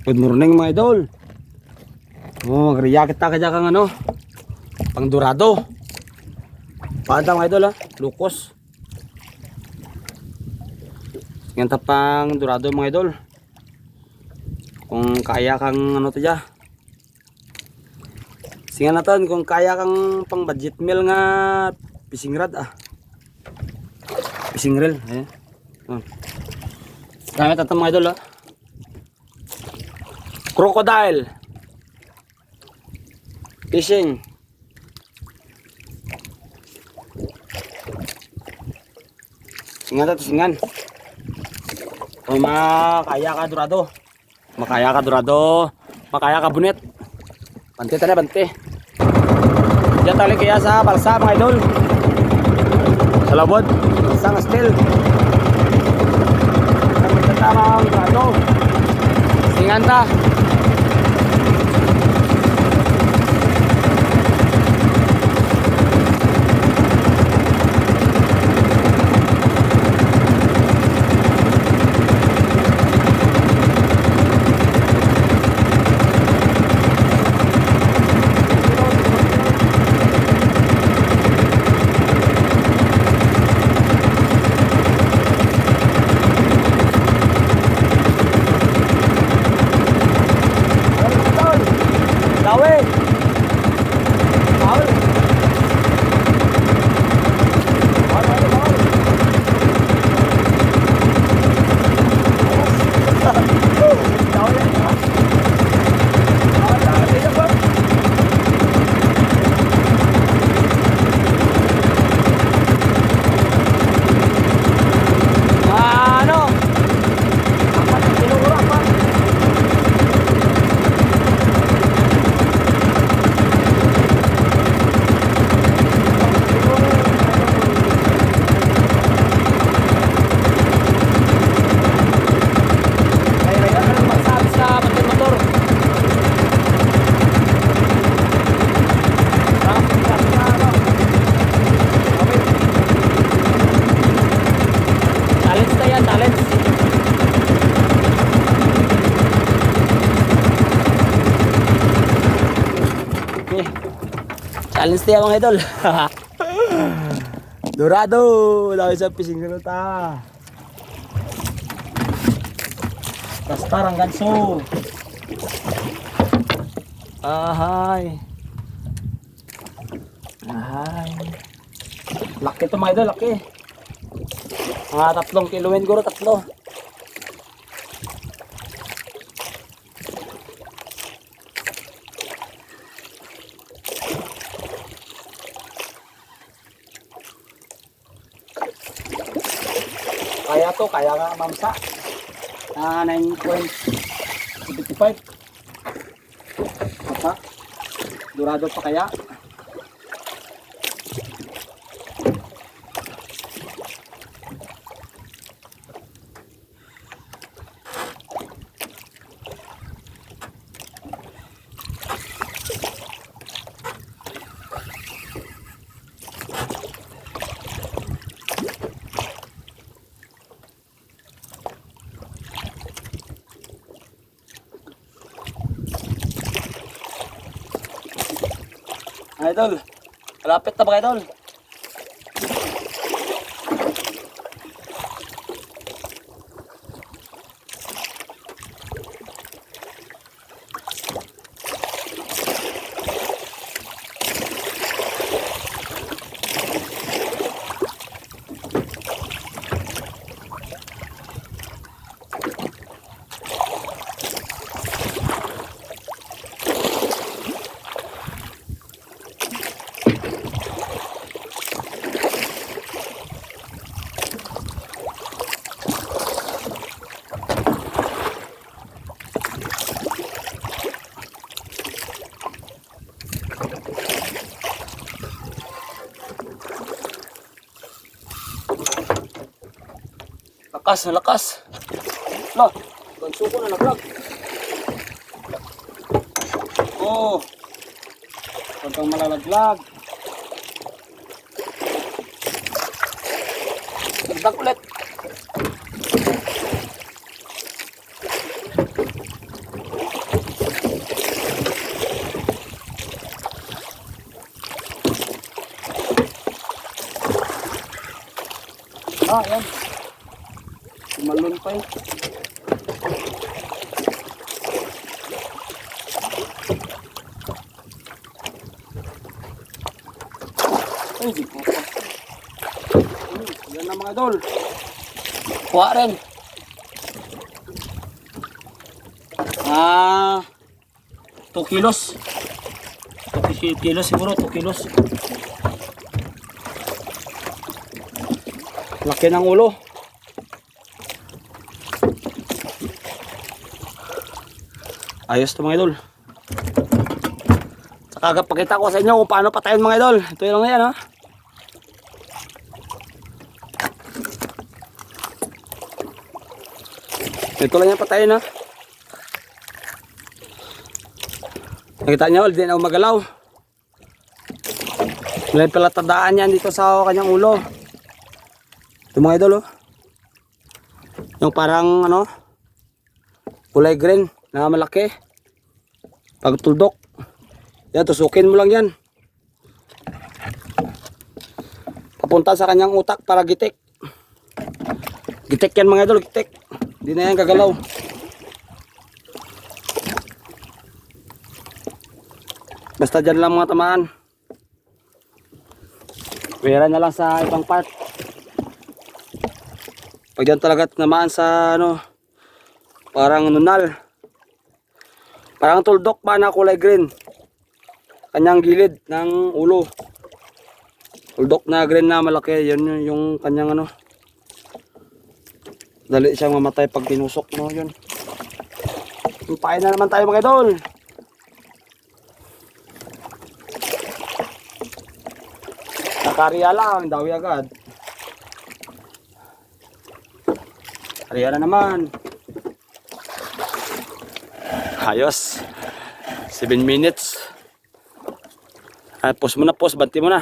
Good morning mga idol. Oh, magriya kita kaya kang ano, pang dorado. Paada mga idol ha, lukos. Nganta pang dorado mga idol. Kung kaya kang ano to ya. Singa natin kung kaya kang pang budget meal nga fishing rod ah. Fishing reel, ayan. Gamit natin mga idol ha. Crocodile fishing. Singan natin, singan. Kung makaya ka dorado. Makaya ka dorado. Makaya ka bunit. Bante tayo, bante. Diyan tali kaya sa balsa mga idol. Sa labod. Balsa nga steel. Kami tamang dorado. Singan ta. Challenge tayo mga idol. Dorado, dahil sa fishing na ta. Kastar ang ganso. Ahay. Ahay. Laki to mga idol, laki. Mga 3 kiloin guro, 3. Kaya to, kaya nga mamsa. 9.75. Apa? Dorado pa kaya? Idol, malapit na ba idol? Lakas na lakas. Lah, ganso ko na nag-vlog. Oh. Huwag kang malalaglag. Dagdag ulit. Wala, yan. Tumalon pa eh. Ay, di ko pa. Yan na mga idol. Kuha rin. 2 kilos. 2 kilos siguro, 2 kilos. Laki ng ulo. Ayos to mga idol. Saka pakita ko sa inyo kung paano patayin mga idol. Ito yung lang yan ha. Ito lang yan patayin ha. Nakita nyo, hindi na ako magalaw. May pala tandaan yan dito sa kanyang ulo. Ito mga idol oh. Yung parang ano, kulay green na malaki. Pag tuldok, yan, tusukin mo lang yan. Papunta sa kanyang utak para gitik. Gitik yan mga idol, gitik. Hindi na yan gagalaw. Basta dyan lang mga tamaan. Pwera na lang sa ibang part. Pag dyan talaga namaan sa ano, parang nunal. Parang tuldok pa na kulay green. Kanyang gilid ng ulo. Tuldok na green na malaki. Yun yung kanyang ano. Dali siyang mamatay pag tinusok mo yun. Pain na naman tayo mga idol. Nakariya lang, dawi agad. Kariya na naman. Ayos. 7 minutes. Ay, pause mo na, pause. Banti mo na.